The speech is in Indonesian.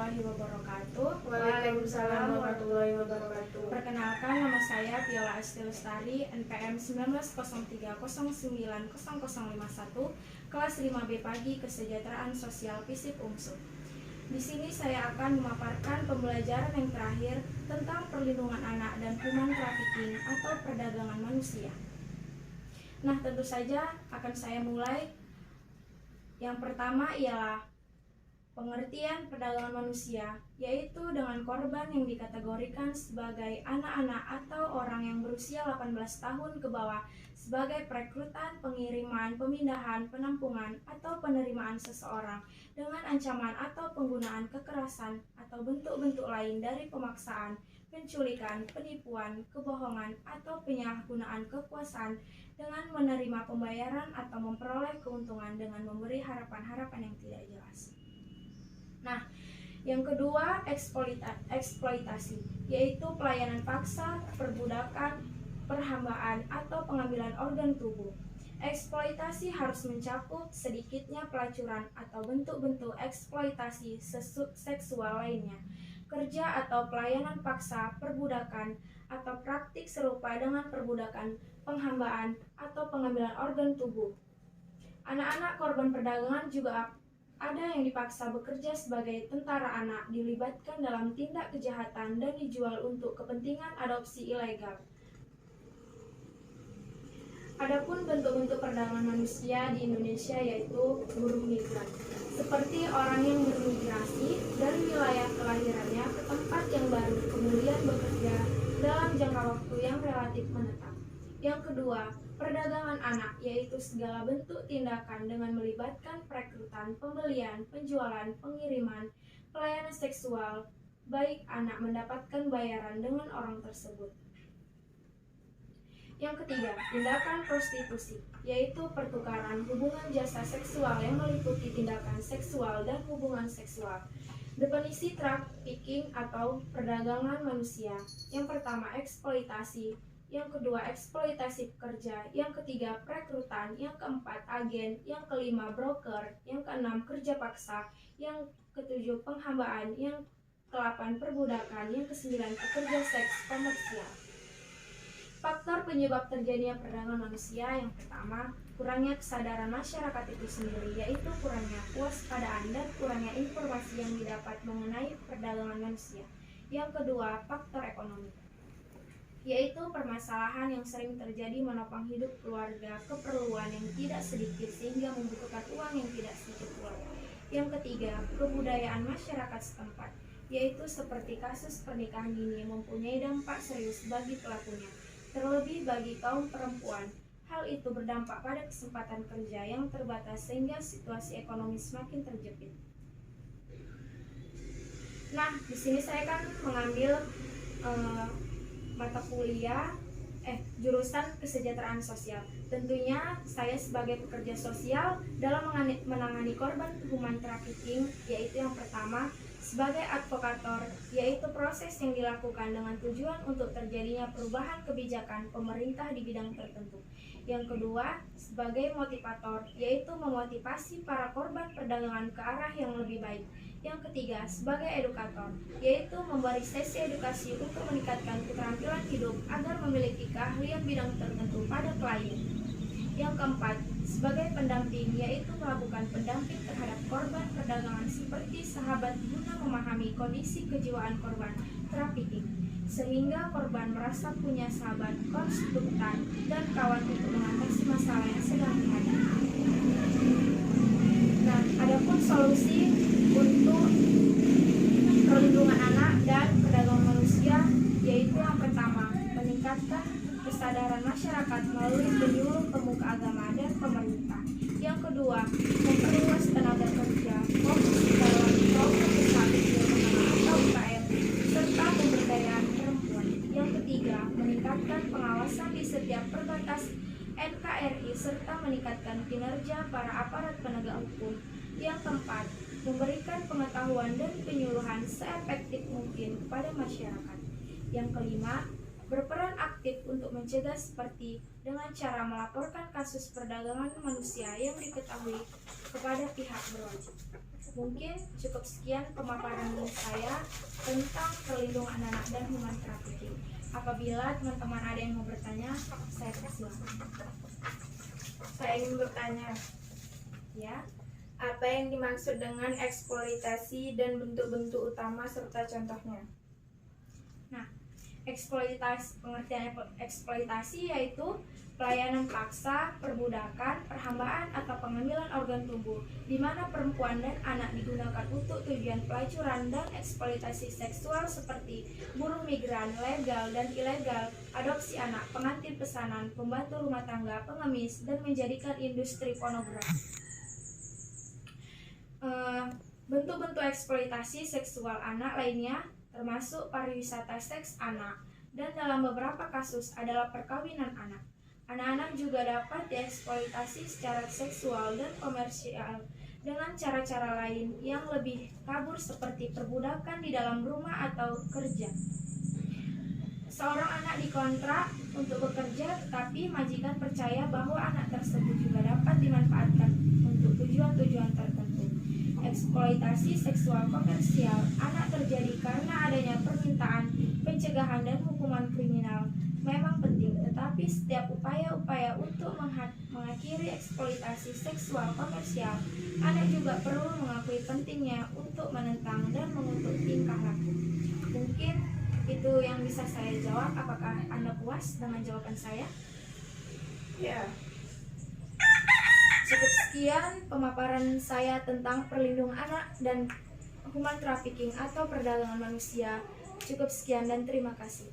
warahmatullahi wabarakatuh. Waalaikumsalam warahmatullahi wabarakatuh. Perkenalkan, nama saya Viola Esti Lestari, NPM 1903090051, kelas 5B Pagi Kesejahteraan Sosial FISIP UMSU. Di sini saya akan memaparkan pembelajaran yang terakhir tentang perlindungan anak dan human trafficking atau perdagangan manusia. Nah, tentu saja akan saya mulai. Yang pertama ialah pengertian perdagangan manusia, yaitu dengan korban yang dikategorikan sebagai anak-anak atau orang yang berusia 18 tahun ke bawah sebagai perekrutan, pengiriman, pemindahan, penampungan, atau penerimaan seseorang dengan ancaman atau penggunaan kekerasan atau bentuk-bentuk lain dari pemaksaan, penculikan, penipuan, kebohongan, atau penyalahgunaan kekuasaan dengan menerima pembayaran atau memperoleh keuntungan dengan memberi harapan-harapan yang tidak jelas. Nah, yang kedua, eksploitasi, yaitu pelayanan paksa, perbudakan, perhambaan, atau pengambilan organ tubuh. Eksploitasi harus mencakup sedikitnya pelacuran atau bentuk-bentuk eksploitasi seksual lainnya, kerja atau pelayanan paksa, perbudakan, atau praktik serupa dengan perbudakan, penghambaan, atau pengambilan organ tubuh. Anak-anak korban perdagangan juga ada yang dipaksa bekerja sebagai tentara anak, dilibatkan dalam tindak kejahatan, dan dijual untuk kepentingan adopsi ilegal. Adapun bentuk-bentuk perdagangan manusia di Indonesia yaitu buruh migran, seperti orang yang bermigrasi dari wilayah kelahirannya ke tempat yang baru, kemudian bekerja dalam jangka waktu yang relatif menetap. Yang kedua, perdagangan anak, yaitu segala bentuk tindakan dengan melibatkan perekrutan, pembelian, penjualan, pengiriman, pelayanan seksual, baik anak mendapatkan bayaran dengan orang tersebut. Yang ketiga, tindakan prostitusi, yaitu pertukaran hubungan jasa seksual yang meliputi tindakan seksual dan hubungan seksual. Definisi trafficking atau perdagangan manusia. Yang pertama, eksploitasi. Yang kedua, eksploitasi pekerja. Yang ketiga, perekrutan. Yang keempat, agen. Yang kelima, broker. Yang keenam, kerja paksa. Yang ketujuh, penghambaan. Yang kedelapan, perbudakan. Yang kesembilan, pekerja seks komersial. Faktor penyebab terjadinya perdagangan manusia. Yang pertama, kurangnya kesadaran masyarakat itu sendiri, yaitu kurangnya kewaspadaan dan kurangnya informasi yang didapat mengenai perdagangan manusia. Yang kedua, faktor ekonomi, yaitu permasalahan yang sering terjadi menopang hidup keluarga, keperluan yang tidak sedikit sehingga membutuhkan uang yang tidak sedikit pula. Yang ketiga, kebudayaan masyarakat setempat, yaitu seperti kasus pernikahan dini mempunyai dampak serius bagi pelakunya, terlebih bagi kaum perempuan. Hal itu berdampak pada kesempatan kerja yang terbatas sehingga situasi ekonomi semakin terjepit. Nah, di sini saya kan mengambil mata kuliah jurusan kesejahteraan sosial. Tentunya saya sebagai pekerja sosial dalam menangani korban human trafficking, yaitu yang pertama sebagai advokator, yaitu proses yang dilakukan dengan tujuan untuk terjadinya perubahan kebijakan pemerintah di bidang tertentu. Yang kedua, sebagai motivator, yaitu memotivasi para korban perdagangan ke arah yang lebih baik. Yang ketiga, sebagai edukator, yaitu memberi sesi edukasi untuk meningkatkan keterampilan hidup agar memiliki keahlian bidang tertentu pada klien. Yang keempat, sebagai pendamping, yaitu melakukan pendamping terhadap korban perdagangan seperti sahabat guna memahami kondisi kejiwaan korban trafficking, sehingga korban merasa punya sahabat, konsultan, dan kawan untuk mengatasi masalah yang sedang dihadapi. Nah, adapun solusi untuk perlindungan anak dan perdagangan manusia, yaitu yang pertama, meningkatkan kesadaran masyarakat melalui penyuluh pemuka agama dan pemerintah. Yang kedua, memperluas tenaga kerja, fokus dalam program usaha kecil menengah atau UKM, serta pemberdayaan perempuan. Yang ketiga, meningkatkan pengawasan di setiap perbatas NKRI serta meningkatkan kinerja para aparat penegak hukum. Yang keempat, memberikan pengetahuan dan penyuluhan seefektif mungkin kepada masyarakat. Yang kelima, berperan aktif untuk mencegah seperti dengan cara melaporkan kasus perdagangan manusia yang diketahui kepada pihak berwajib. Mungkin cukup sekian pemaparan saya tentang perlindungan anak dan human trafficking. Apabila teman-teman ada yang mau bertanya, saya persilakan. Saya ingin bertanya, Ya, apa yang dimaksud dengan eksploitasi dan bentuk-bentuk utama serta contohnya? pengertian eksploitasi yaitu pelayanan paksa, perbudakan, perhambaan atau pengambilan organ tubuh, di mana perempuan dan anak digunakan untuk tujuan pelacuran dan eksploitasi seksual seperti buruh migran, legal dan ilegal, adopsi anak, pengantin pesanan, pembantu rumah tangga, pengemis, dan menjadikan industri pornografi. Bentuk-bentuk eksploitasi seksual anak lainnya termasuk pariwisata seks anak, dan dalam beberapa kasus adalah perkawinan anak. Anak-anak juga dapat dieksploitasi secara seksual dan komersial dengan cara-cara lain yang lebih kabur seperti perbudakan di dalam rumah atau kerja. Seorang anak dikontrak untuk bekerja, tetapi majikan percaya bahwa anak tersebut juga dapat dimanfaatkan untuk tujuan-tujuan tertentu. Eksploitasi seksual komersial anak terjadi karena adanya permintaan, pencegahan, dan hukuman kriminal memang penting, tetapi setiap upaya-upaya untuk mengakhiri eksploitasi seksual komersial, anak juga perlu mengakui pentingnya untuk menentang dan mengutuk tingkah laku. Mungkin itu yang bisa saya jawab. Apakah Anda puas dengan jawaban saya? Ya, Cukup sekian pemaparan saya tentang perlindungan anak dan human trafficking atau perdagangan manusia. Cukup sekian dan terima kasih.